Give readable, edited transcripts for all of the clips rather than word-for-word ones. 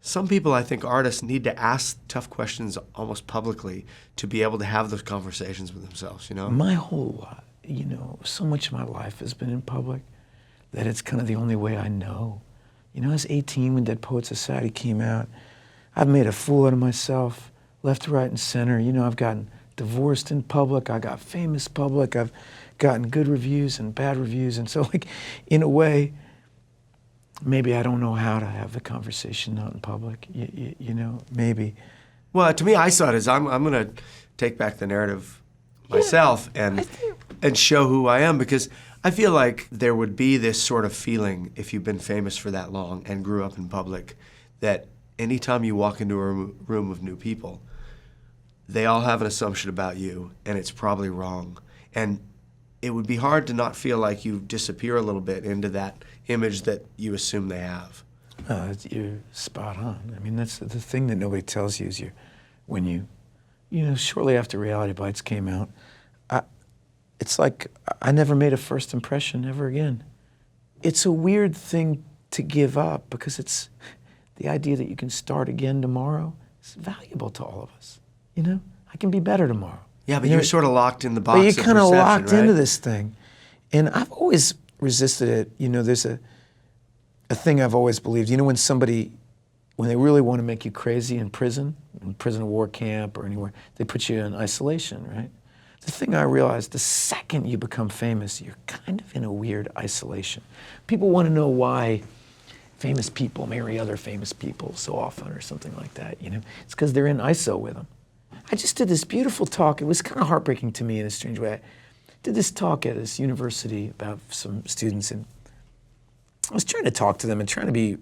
some people, I think artists need to ask tough questions almost publicly to be able to have those conversations with themselves, you know? My whole, so much of my life has been in public that it's kind of the only way I know. I was 18 when Dead Poets Society came out. I've made a fool out of myself, left, right, and center. I've gotten divorced in public. I got famous public. I've gotten good reviews and bad reviews. And so, in a way, maybe I don't know how to have the conversation not in public, maybe. Well, to me, I saw it as I'm going to take back the narrative myself and show who I am, because I feel like there would be this sort of feeling if you've been famous for that long and grew up in public that anytime you walk into a room of new people, they all have an assumption about you, and it's probably wrong. And it would be hard to not feel like you disappear a little bit into that image that you assume they have. You're spot on. I mean, that's the thing that nobody tells you is when you shortly after Reality Bites came out, it's like I never made a first impression ever again. It's a weird thing to give up because it's the idea that you can start again tomorrow is valuable to all of us. I can be better tomorrow. Yeah, but you're sort of locked in the box. But you're kind of locked right? into this thing. And I've always resisted it. There's a thing I've always believed. When they really want to make you crazy in prisoner war camp or anywhere, they put you in isolation, right? The thing I realized, the second you become famous, you're kind of in a weird isolation. People want to know why famous people marry other famous people so often or something like that, It's because they're in ISO with them. I just did this beautiful talk. It was kind of heartbreaking to me in a strange way. I did this talk at this university about some students, and I was trying to talk to them and trying to be,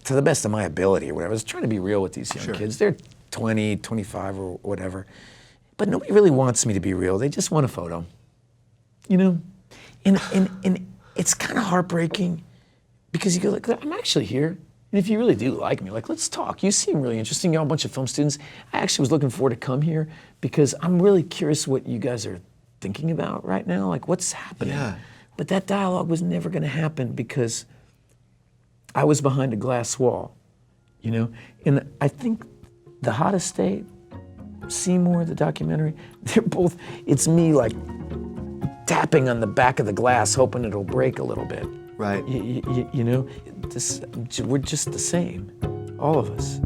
to the best of my ability or whatever, I was trying to be real with these young kids. They're 20, 25 or whatever. But nobody really wants me to be real. They just want a photo, And it's kind of heartbreaking because you go like, I'm actually here. And if you really do like me, let's talk. You seem really interesting. You're all a bunch of film students. I actually was looking forward to come here because I'm really curious what you guys are thinking about right now. What's happening? Yeah. But that dialogue was never going to happen because I was behind a glass wall, And I think The Hottest State, Seymour, the documentary, they're both, it's me tapping on the back of the glass, hoping it'll break a little bit. Right. We're just the same, all of us.